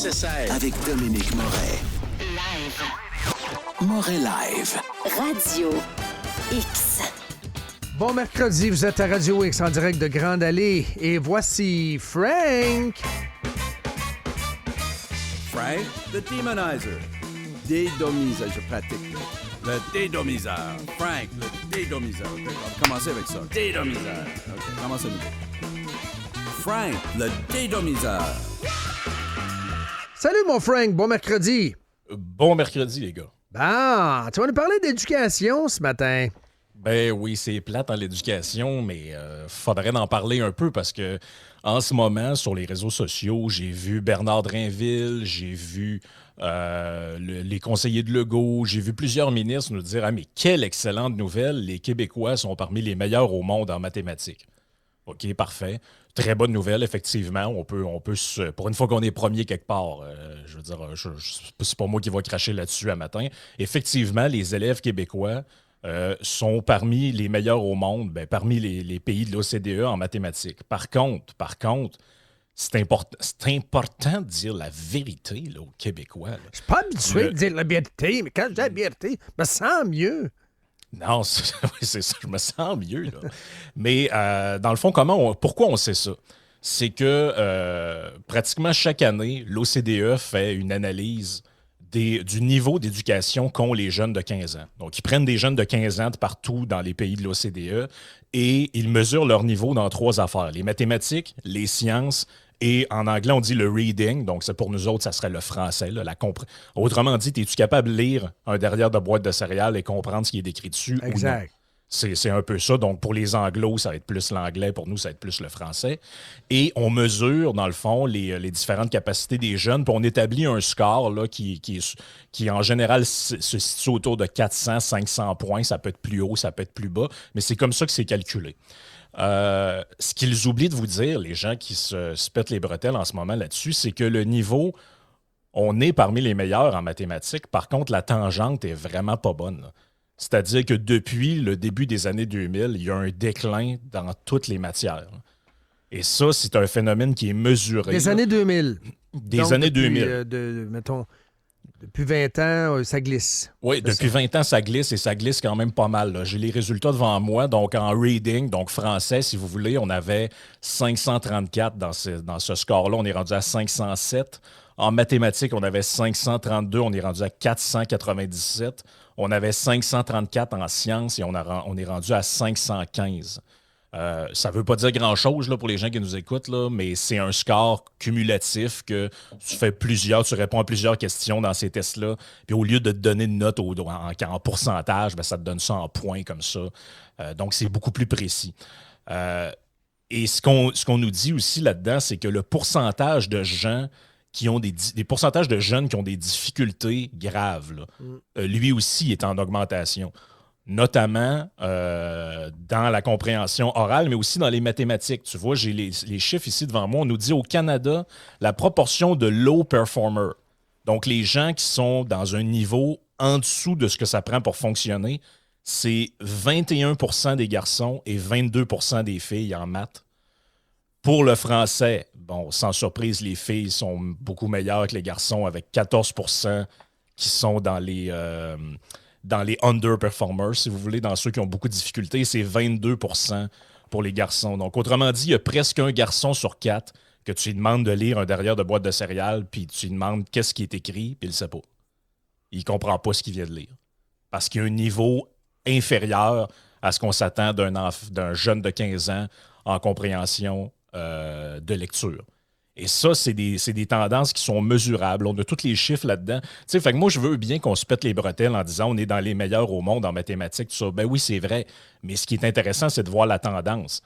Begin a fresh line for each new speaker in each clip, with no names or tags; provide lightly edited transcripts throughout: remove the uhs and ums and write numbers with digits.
6-16.
Avec Dominique Moret.
Live.
Moret Live.
Radio X.
Bon mercredi, vous êtes à Radio X en direct de Grande Allée. Et voici Frank.
Frank, the Demonizer. Dédomiseur, je pratique. Le dédomiseur. Frank, le dédomiseur. OK, on va commencer avec ça. Dédomiseur. OK, commence à nouveau. Frank, le dédomiseur.
Salut mon Frank, bon mercredi.
Bon mercredi, les gars.
Bon, tu vas nous parler d'éducation ce matin.
Ben oui, c'est plate en l'éducation, mais faudrait en parler un peu parce que en ce moment, sur les réseaux sociaux, j'ai vu Bernard Drinville, j'ai vu les conseillers de Legault, j'ai vu plusieurs ministres nous dire « Ah, mais quelle excellente nouvelle, les Québécois sont parmi les meilleurs au monde en mathématiques. » OK, parfait. Très bonne nouvelle, effectivement. On peut pour une fois qu'on est premier quelque part, je veux dire, c'est pas moi qui va cracher là-dessus à matin. Effectivement, les élèves québécois sont parmi les meilleurs au monde, parmi les pays de l'OCDE en mathématiques. Par contre, c'est important de dire la vérité là, aux Québécois. Là.
Je suis pas habitué de dire la vérité, mais quand je dis la vérité, je me sens mieux.
Non, c'est ça, je me sens mieux. Là. Mais dans le fond, pourquoi on sait ça? C'est que pratiquement chaque année, l'OCDE fait une analyse du niveau d'éducation qu'ont les jeunes de 15 ans. Donc, ils prennent des jeunes de 15 ans de partout dans les pays de l'OCDE et ils mesurent leur niveau dans 3 affaires. Les mathématiques, les sciences et en anglais, on dit le reading. Donc, c'est pour nous autres, ça serait le français. Là, autrement dit, es-tu capable de lire un derrière de boîte de céréales et comprendre ce qui est décrit dessus
exact.
Ou non? C'est un peu ça. Donc, pour les anglos, ça va être plus l'anglais. Pour nous, ça va être plus le français. Et on mesure, dans le fond, les différentes capacités des jeunes. Puis on établit un score là, qui en général, se situe autour de 400, 500 points. Ça peut être plus haut, ça peut être plus bas. Mais c'est comme ça que c'est calculé. Ce qu'ils oublient de vous dire, les gens qui se pètent les bretelles en ce moment là-dessus, c'est que le niveau, on est parmi les meilleurs en mathématiques. Par contre, la tangente est vraiment pas bonne, là. C'est-à-dire que depuis le début des années 2000, il y a un déclin dans toutes les matières. Et ça, c'est un phénomène qui est mesuré.
Des années 2000.
Des
Donc,
années
depuis,
2000.
Depuis 20 ans, ça glisse.
Oui, depuis 20 ans, ça glisse et ça glisse quand même pas mal. Là. J'ai les résultats devant moi. Donc, en reading, donc français, si vous voulez, on avait 534 dans ce score-là. On est rendu à 507. En mathématiques, on avait 532. On est rendu à 497. On avait 534 en sciences et on est rendu à 515. Ça ne veut pas dire grand-chose là, pour les gens qui nous écoutent, là, mais c'est un score cumulatif que tu réponds à plusieurs questions dans ces tests-là, puis au lieu de te donner une note en pourcentage, ça te donne ça en points comme ça. Donc, c'est beaucoup plus précis. Et ce qu'on nous dit aussi là-dedans, c'est que le pourcentage de gens qui ont des pourcentages de jeunes qui ont des difficultés graves, là, lui aussi est en augmentation. Notamment dans la compréhension orale, mais aussi dans les mathématiques. Tu vois, j'ai les chiffres ici devant moi. On nous dit au Canada, la proportion de low performer, donc les gens qui sont dans un niveau en dessous de ce que ça prend pour fonctionner, c'est 21% des garçons et 22% des filles en maths. Pour le français, bon, sans surprise, les filles sont beaucoup meilleures que les garçons, avec 14% qui sont dans les underperformers, si vous voulez, dans ceux qui ont beaucoup de difficultés. C'est 22% pour les garçons. Donc, autrement dit, il y a presque un garçon sur 4 que tu lui demandes de lire un derrière de boîte de céréales, puis tu lui demandes qu'est-ce qui est écrit, puis il ne sait pas. Il ne comprend pas ce qu'il vient de lire. Parce qu'il y a un niveau inférieur à ce qu'on s'attend d'un jeune de 15 ans en compréhension de lecture. Et ça, c'est des tendances qui sont mesurables. On a tous les chiffres là-dedans. Tu sais, fait que moi, je veux bien qu'on se pète les bretelles en disant on est dans les meilleurs au monde en mathématiques, tout ça. Ben oui, c'est vrai. Mais ce qui est intéressant, c'est de voir la tendance.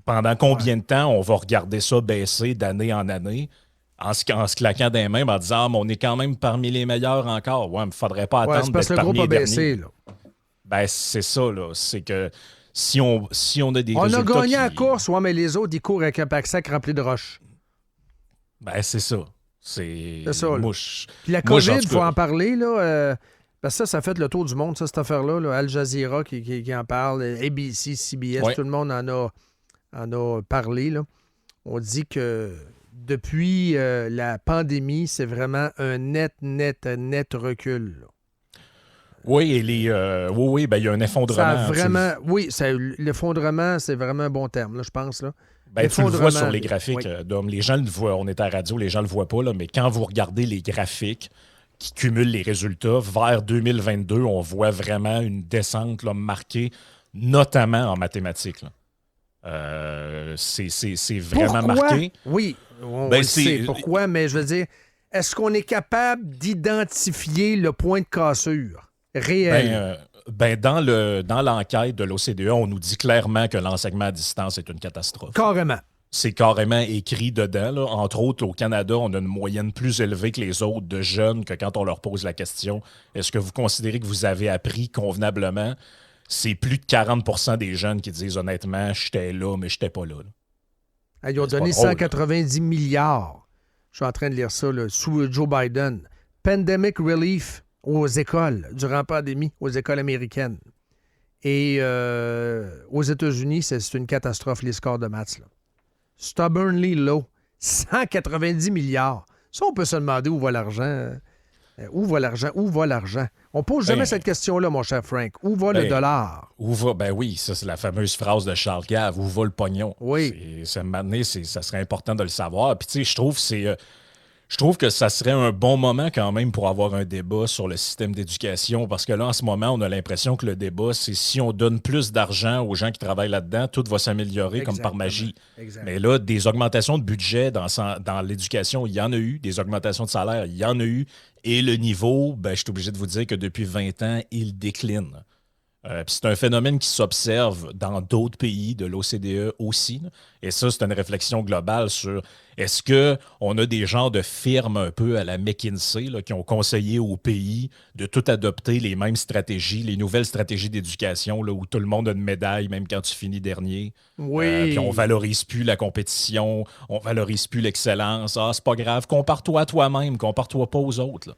Pendant combien de temps on va regarder ça baisser d'année en année en se claquant des mains en disant mais on est quand même parmi les meilleurs encore. Ouais, mais il ne faudrait pas attendre
parce
d'être
que le
parmi
groupe
les
a baissé,
derniers.
là.
Ben, c'est ça, là. C'est que si on a des
On
résultats
a gagné
qui...
la course, ouais, mais les autres, ils courent avec un pack-sac rempli de roches.
Ben, c'est ça. C'est
ça, là.
Mouche.
Puis la COVID, il faut en parler, là. Parce que ça fait le tour du monde, ça, cette affaire-là. Là. Al Jazeera qui en parle, ABC, CBS,
Ouais.
tout le monde en a parlé, là. On dit que depuis la pandémie, c'est vraiment un net recul. Là.
Oui, et oui, ben, il y a un effondrement.
Ça a vraiment, l'effondrement, c'est vraiment un bon terme, là, je pense. Là.
Ben, tu le vois sur les
oui.
graphiques, Dom. Les gens le voient. On est à la radio, les gens le voient pas, là, mais quand vous regardez les graphiques qui cumulent les résultats, vers 2022, on voit vraiment une descente là, marquée, notamment en mathématiques. Là. C'est vraiment marqué.
Oui, on
Ben,
le sait pourquoi, mais je veux dire, est-ce qu'on est capable d'identifier le point de cassure réel?
Dans l'enquête de l'OCDE, on nous dit clairement que l'enseignement à distance est une catastrophe.
Carrément.
C'est carrément écrit dedans. Là. Entre autres, au Canada, on a une moyenne plus élevée que les autres de jeunes que quand on leur pose la question « Est-ce que vous considérez que vous avez appris convenablement? » C'est plus de 40% des jeunes qui disent honnêtement « J'étais là, mais j'étais pas là. »
Ils ont donné 190 milliards. Je suis en train de lire ça là, sous Joe Biden. Pandemic relief aux écoles, durant la pandémie, aux écoles américaines. Et aux États-Unis, c'est une catastrophe, les scores de maths. Là. Stubbornly low. 190 milliards. Ça, on peut se demander où va l'argent. Où va l'argent? Où va l'argent? On pose jamais cette question-là, mon cher Frank. Où va le dollar?
Où va? Ben oui, ça, c'est la fameuse phrase de Charles Gave. Où va le pognon?
Oui.
Ça serait important de le savoir. Puis, tu sais, je trouve que ça serait un bon moment quand même pour avoir un débat sur le système d'éducation parce que là, en ce moment, on a l'impression que le débat, c'est si on donne plus d'argent aux gens qui travaillent là-dedans, tout va s'améliorer comme par magie.
Exactement.
Mais là, des augmentations de budget dans l'éducation, il y en a eu. Des augmentations de salaire, il y en a eu. Et le niveau, ben, je suis obligé de vous dire que depuis 20 ans, il décline. Puis c'est un phénomène qui s'observe dans d'autres pays de l'OCDE aussi. Là. Et ça, c'est une réflexion globale sur est-ce qu'on a des genres de firmes un peu à la McKinsey là, qui ont conseillé au pays de tout adopter les mêmes stratégies, les nouvelles stratégies d'éducation là, où tout le monde a une médaille même quand tu finis dernier.
Oui.
Puis on valorise plus la compétition, on valorise plus l'excellence. Ah, c'est pas grave, compare-toi à toi-même, compare-toi pas aux autres. Là.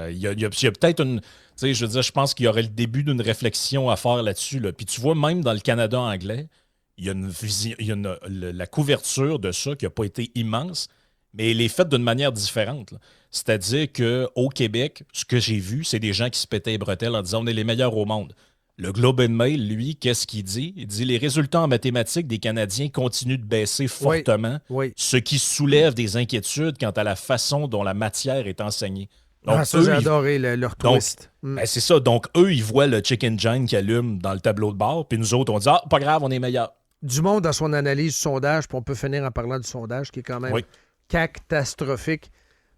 Il y a peut-être une... Tu sais, je veux dire, je pense qu'il y aurait le début d'une réflexion à faire là-dessus. Là. Puis tu vois, même dans le Canada anglais, il y a la couverture de ça qui n'a pas été immense, mais elle est faite d'une manière différente. Là. C'est-à-dire qu'au Québec, ce que j'ai vu, c'est des gens qui se pétaient les bretelles en disant « on est les meilleurs au monde ». Le Globe and Mail, lui, qu'est-ce qu'il dit? Il dit « les résultats en mathématiques des Canadiens continuent de baisser fortement, ce qui soulève des inquiétudes quant à la façon dont la matière est enseignée. » Donc,
ça, j'ai adoré leur twist.
Ben, c'est ça. Donc, eux, ils voient le chicken giant qui allume dans le tableau de bord, puis nous autres, on dit « ah, pas grave, on est meilleurs. »
Dumont, dans son analyse du sondage, puis on peut finir en parlant du sondage, qui est quand même catastrophique.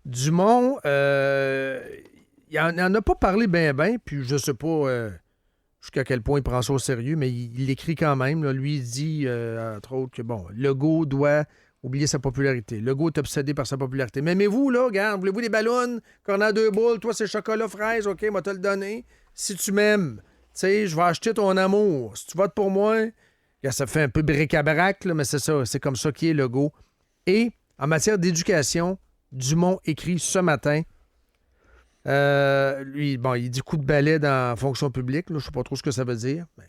Dumont, il n'en a pas parlé bien, puis je sais pas jusqu'à quel point il prend ça au sérieux, mais il l'écrit quand même. Là. Lui, il dit, entre autres, que bon, Legault doit oublier sa popularité. Legault est obsédé par sa popularité. Mais vous, là, regarde, voulez-vous des ballons? Cornet 2 boules, toi, c'est chocolat fraise, OK, moi te le donner. Si tu m'aimes, tu sais, je vais acheter ton amour. Si tu votes pour moi, ça fait un peu bric-à-brac, là, mais c'est ça, c'est comme ça qu'il est Legault. Et en matière d'éducation, Dumont écrit ce matin, lui, bon, il dit coup de balai dans la fonction publique, là, je ne sais pas trop ce que ça veut dire. Mais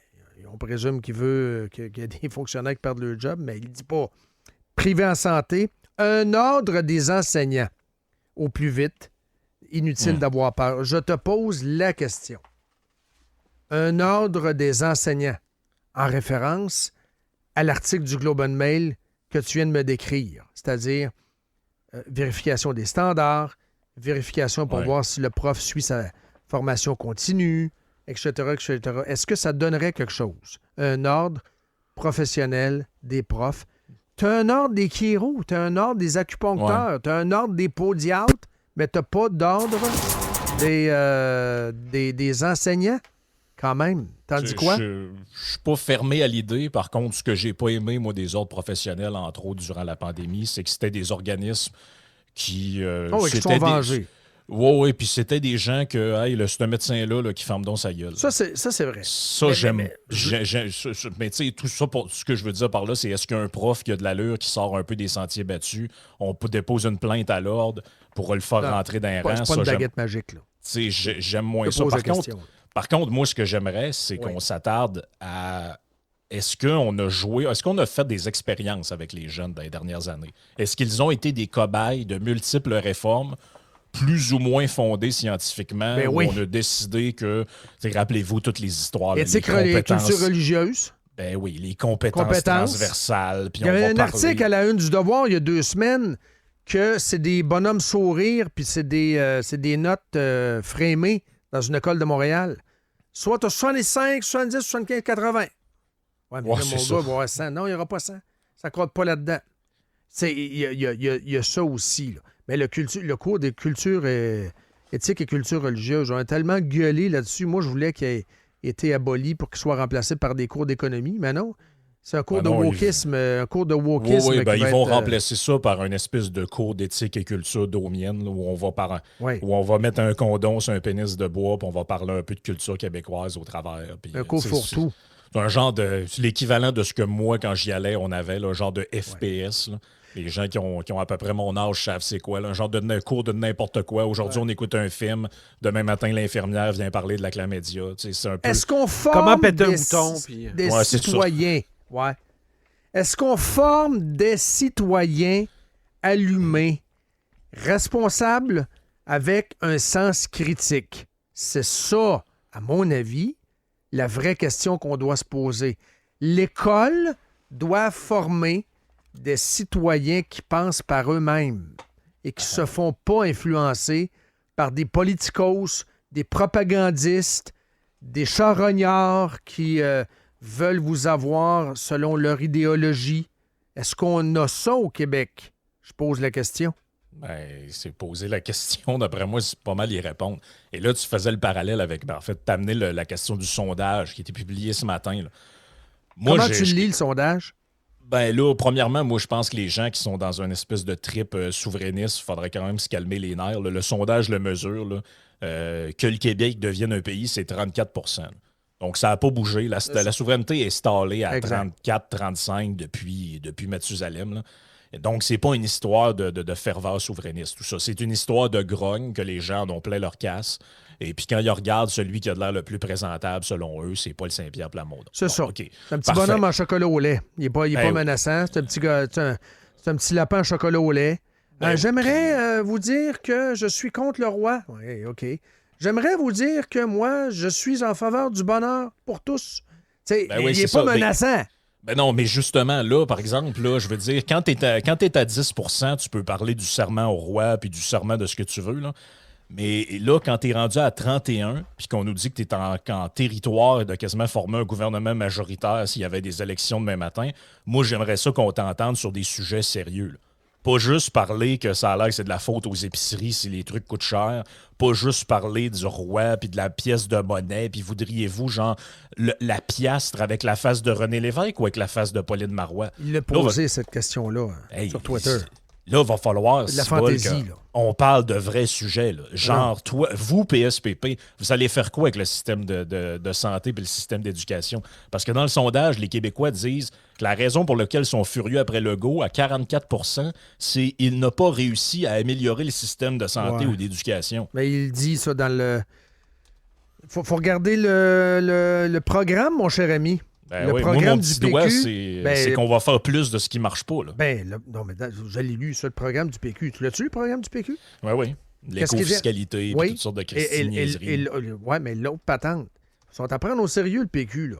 on présume qu'il veut qu'il y ait des fonctionnaires qui perdent leur job, mais il ne dit pas privé en santé, un ordre des enseignants au plus vite. Inutile d'avoir peur. Je te pose la question. Un ordre des enseignants en référence à l'article du Globe and Mail que tu viens de me décrire, c'est-à-dire vérification des standards, vérification pour voir si le prof suit sa formation continue, etc., etc. Est-ce que ça donnerait quelque chose? Un ordre professionnel des profs. Tu as un ordre des chiro, tu as un ordre des acupuncteurs, tu as un ordre des podiatres, mais tu n'as pas d'ordre des enseignants, quand même. T'en dis quoi?
Je suis pas fermé à l'idée. Par contre, ce que j'ai pas aimé, moi, des ordres professionnels, entre autres, durant la pandémie, c'est que c'était des organismes qui...
qui sont vengés.
Oui, puis c'était des gens que, hey, c'est un médecin-là là, qui ferme donc sa gueule.
Ça, c'est vrai.
Ça, j'aime. Mais tu sais, tout ça, ce que je veux dire par là, c'est est-ce qu'un prof qui a de l'allure, qui sort un peu des sentiers battus, on peut déposer une plainte à l'ordre pour le faire rentrer dans un rang?
C'est pas une baguette magique, là.
Tu sais, j'aime moins ça. Par contre, moi, ce que j'aimerais, c'est qu'on s'attarde à est-ce qu'on a fait des expériences avec les jeunes dans les dernières années? Est-ce qu'ils ont été des cobayes de multiples réformes plus ou moins fondées scientifiquement,
Ben
où
oui.
on a décidé que, rappelez-vous toutes les histoires, là,
Éthique,
les
culture
compétences,
religieuse.
ben oui, les compétences
Compétences.
transversales, puis
Il y
on
avait
va
un
parler...
article à la une du Devoir il y a 2 semaines que c'est des bonhommes sourires puis c'est des notes framées dans une école de Montréal. Soit tu as 65, 70, 75, 80. Ouais, mais
Ouais,
là,
c'est
mon
ça.
gars va avoir 100. Non, il n'y aura pas 100. Ça ne crotte pas là-dedans. Il y a ça aussi. Là. Mais le cours de culture éthique et culture religieuse, on a tellement gueulé là-dessus. Moi, je voulais qu'il ait été aboli pour qu'il soit remplacé par des cours d'économie, mais non. C'est un cours
Ben non,
de wokisme. Un cours de wokisme.
Oui,
qui
ben,
va
ils vont
être,
remplacer ça par une espèce de cours d'éthique et culture domienne, là, où
ouais.
où on va mettre un condom sur un pénis de bois, puis on va parler un peu de culture québécoise au travers. Puis,
Un cours fourre-tout.
C'est un genre de... C'est l'équivalent de ce que moi, quand j'y allais, on avait, là, un genre de FPS. Là. Les gens qui ont à peu près mon âge savent c'est quoi. Là, un genre de cours de n'importe quoi. Aujourd'hui, on écoute un film. Demain matin, l'infirmière vient parler de la chlamydia. Tu sais, c'est un peu...
Est-ce qu'on forme
Comment péter un
des,
bouton, puis-
des
Ouais, c'est ça.
citoyens? Ouais. Est-ce qu'on forme des citoyens allumés, responsables, avec un sens critique? C'est ça, à mon avis, la vraie question qu'on doit se poser. L'école doit former des citoyens qui pensent par eux-mêmes et qui se font pas influencer par des politicos, des propagandistes, des charognards qui veulent vous avoir selon leur idéologie. Est-ce qu'on a ça au Québec? Je pose la question.
Ben, c'est poser la question. D'après moi, c'est pas mal y répondre. Et là, tu faisais le parallèle avec... Ben, en fait, t'as amené la question du sondage qui a été publié ce matin. Là. Moi,
Comment tu lis le sondage?
Ben là, premièrement, moi, je pense que les gens qui sont dans une espèce de trip souverainiste, il faudrait quand même se calmer les nerfs. Là. Le sondage le mesure. Là, que le Québec devienne un pays, c'est 34 %. Donc, ça n'a pas bougé. La souveraineté est stallée à
Exact.
34-35 depuis Mathusalem. Là. Et donc, c'est pas une histoire de ferveur souverainiste, tout ça. C'est une histoire de grogne que les gens en ont plein leur casse. Et puis, quand ils regardent celui qui a de l'air le plus présentable, selon eux, c'est Paul Saint-Pierre Plamondon.
C'est ça.
OK.
C'est un petit
Parfait.
bonhomme en chocolat au lait. Il n'est pas,
Ben oui.
menaçant. C'est un petit gars, c'est un petit lapin en chocolat au lait.
Ben,
J'aimerais vous dire que je suis contre le roi. Oui, OK. J'aimerais vous dire que moi, je suis en faveur du bonheur pour tous. Tu sais,
Ben oui,
il n'est
c'est
pas
ça.
menaçant.
Ben non, mais justement, là, par exemple, là, je veux dire, quand t'es à 10 %, tu peux parler du serment au roi puis du serment de ce que tu veux, là. Mais là, quand t'es rendu à 31 puis qu'on nous dit que t'es en territoire et de quasiment former un gouvernement majoritaire s'il y avait des élections demain matin, moi, j'aimerais ça qu'on t'entende sur des sujets sérieux, là. Pas juste parler que ça a l'air que c'est de la faute aux épiceries si les trucs coûtent cher. Pas juste parler du roi puis de la pièce de monnaie. Puis voudriez-vous, genre, la piastre avec la face de René Lévesque ou avec la face de Pauline Marois?
Il l'a posé, cette question-là,
Hey,
sur Twitter.
Là, il va falloir
De la
Cibol,
fantaisie,
que
là.
on parle de vrais sujets. Là. Genre, toi, vous, PSPP, vous allez faire quoi avec le système de santé et le système d'éducation? Parce que dans le sondage, les Québécois disent que la raison pour laquelle ils sont furieux après Legault, à 44 %, c'est qu'il n'a pas réussi à améliorer le système de santé
Ouais.
ou d'éducation.
Mais il dit ça dans le... Faut regarder le programme, mon cher ami.
Ben
Le
oui, moi,
programme
mon
du
petit doigt,
PQ,
c'est qu'on va faire plus de ce qui marche pas. Là.
Non, mais je l'ai lu, ça, le programme du PQ. Tu l'as-tu, le programme du PQ?
Oui, oui.
Qu'est-ce qu'il
L'éco-fiscalité, puis
Oui.
toutes sortes de
Et,
christianiaiseries.
ouais, mais l'autre patente. Ils sont à prendre au sérieux, le PQ, là.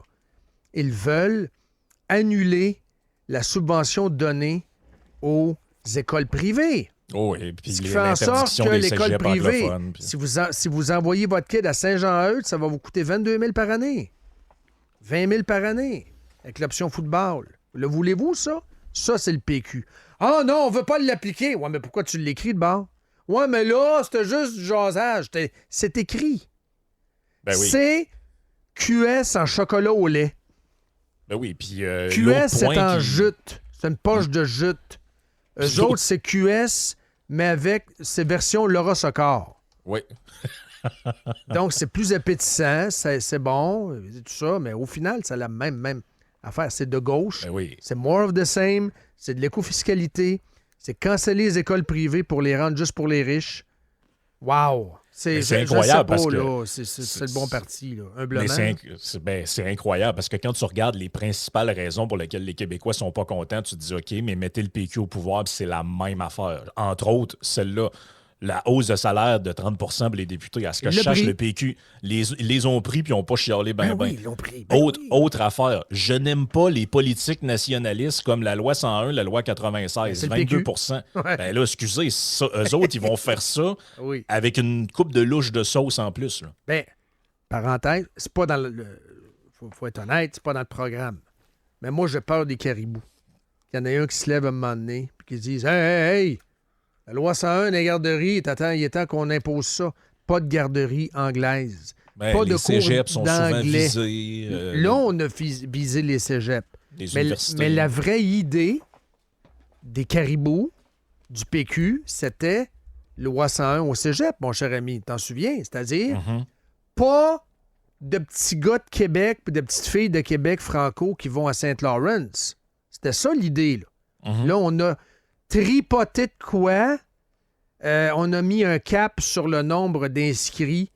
Ils veulent annuler la subvention donnée aux écoles privées.
Oh, et puis
Ce qui fait en sorte
l'interdiction
que
des
l'école
cégeps
privée,
anglophones, puis-
si vous envoyez votre kid à Saint-Jean-Eudes, ça va vous coûter 22 000 par année. 20 000 par année, avec l'option football. Le voulez-vous, ça? Ça, c'est le PQ. Ah non, on veut pas l'appliquer. Ouais, mais pourquoi tu l'écris de bord? Ouais, mais là, c'était juste du jasage. C'est écrit.
Ben oui.
C'est QS en chocolat au lait.
Ben oui, puis
QS,
l'autre
c'est
point
en
qui-
jute. C'est une poche de jute. Eux
Puis
autres, c'est QS, mais avec ces versions Laura Socor.
Oui.
Donc, c'est plus appétissant, c'est bon, tout ça, mais au final, c'est la même affaire. C'est de gauche,
Ben oui.
c'est more of the same, c'est de l'éco-fiscalité, c'est canceller les écoles privées pour les rendre juste pour les riches. Wow! C'est
c'est
je
incroyable
sais pas,
parce que
là, c'est le bon parti, là, humblement.
Mais c'est incroyable parce que quand tu regardes les principales raisons pour lesquelles les Québécois sont pas contents, tu te dis OK, mais mettez le PQ au pouvoir, puis c'est la même affaire. Entre autres, celle-là, la hausse de salaire de 30 pour les députés. À ce que je sache, le PQ les ont pris puis ils n'ont pas chialé ben.
Oui, ils l'ont pris.
Autre affaire, je n'aime pas les politiques nationalistes comme la loi 101, la loi 96,
c'est le
22
PQ. Ouais.
Ben là, excusez, eux autres, ils vont faire ça
Oui.
avec une coupe de louche de sauce en plus. Là.
Ben, parenthèse, c'est pas dans le faut être honnête, c'est pas dans le programme. Mais moi, j'ai peur des caribous. Il y en a un qui se lève à un moment donné puis qui disent hey, la loi 101 des garderies, il est temps qu'on impose ça. Pas de garderie anglaise.
Ben,
pas
les
de cours
cégeps sont souvent
d'anglais.
visés.
Là, on a visé les cégeps.
les
Mais
universités.
la vraie idée des caribous, du PQ, c'était loi 101 au cégep, mon cher ami. T'en souviens? C'est-à-dire, pas de petits gars de Québec et de petites filles de Québec franco qui vont à Saint-Lawrence. C'était ça l'idée, là. Là, on a tripoté de quoi? On a mis un cap sur le nombre d'inscrits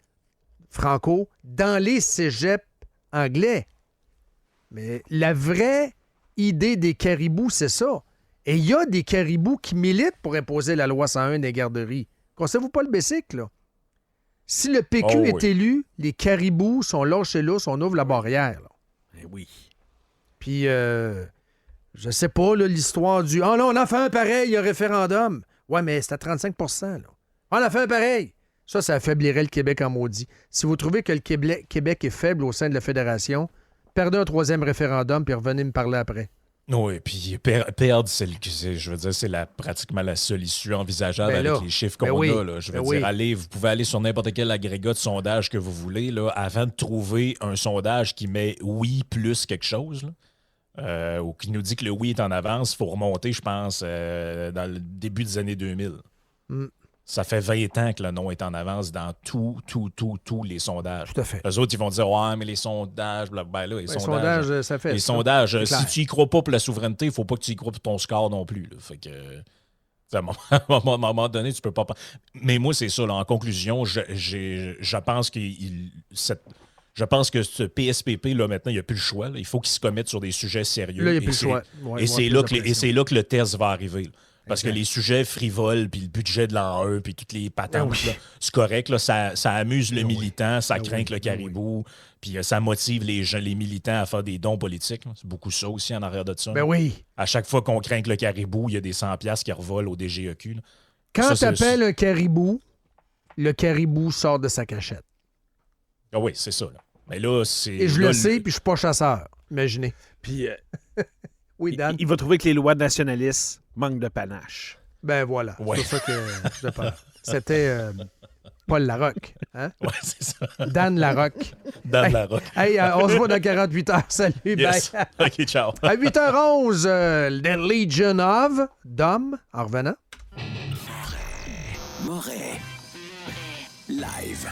franco dans les cégeps anglais. Mais la vraie idée des caribous, c'est ça. Et il y a des caribous qui militent pour imposer la loi 101 des garderies. Connaissez-vous pas le bicycle, là? Si le PQ est élu, les caribous sont lâchés là, on ouvre la barrière. Là.
Eh oui.
Puis, je sais pas, là, l'histoire du « Ah, là, on a fait un pareil, un référendum. » Ouais, mais c'est à 35 là. On a fait un pareil. Ça affaiblirait le Québec en maudit. Si vous trouvez que le Québec est faible au sein de la Fédération, perdez un troisième référendum puis revenez me parler après.
Oui, puis perdre, c'est pratiquement la seule issue envisageable
Ben là,
avec les chiffres qu'on
oui,
a. Là. Je veux
ben
dire,
oui.
vous pouvez aller sur n'importe quel agrégat de sondage que vous voulez là, avant de trouver un sondage qui met oui plus quelque chose. Là. Ou qui nous dit que le oui est en avance, il faut remonter, je pense, dans le début des années 2000. Ça fait 20 ans que le non est en avance dans tous les sondages.
Tout à fait.
Eux autres, ils vont dire « Ouais, mais les sondages... » Ben là, les
sondages, ça fait
Les
ça.
sondages,
C'est
si
clair.
tu y crois pas pour la souveraineté, il faut pas que tu y crois pour ton score non plus. Là. Fait que... à un moment donné, tu peux pas... Mais moi, c'est ça. Là, en conclusion, je pense que je pense que ce PSPP, là, maintenant, il n'y a plus le choix. Là. Il faut qu'il se commette sur des sujets sérieux.
Là, il n'y a plus le choix. Ouais,
Et c'est là que le test va arriver. Là. Parce que les sujets frivoles, puis le budget de l'an 1, puis toutes les patentes, là, c'est correct. Là, ça amuse le militant, ça craint le caribou, puis ça motive les militants à faire des dons politiques. Là. C'est beaucoup ça aussi en arrière de ça.
Ben oui.
À chaque fois qu'on craint le caribou, il y a des 100$ qui revolent au DGEQ. Là.
Quand
Ça,
tu appelles un caribou, le caribou sort de sa cachette.
Ah oui, c'est ça. Là. Mais là, c'est...
Et je
là,
le sais, puis je suis pas chasseur. Imaginez.
Puis
Oui, Dan?
il va trouver que les lois nationalistes manquent de panache.
Ben voilà.
Ouais.
C'est pour ça que je parle. C'était Paul Larocque. Hein?
Ouais, c'est ça.
Dan Larocque.
Dans
Hey,
la rock.
Hey, on se voit dans 48 heures. Salut,
Yes.
bye.
OK, ciao.
À 8h11, The Legion of Dom, en revenant.
Moret. Live.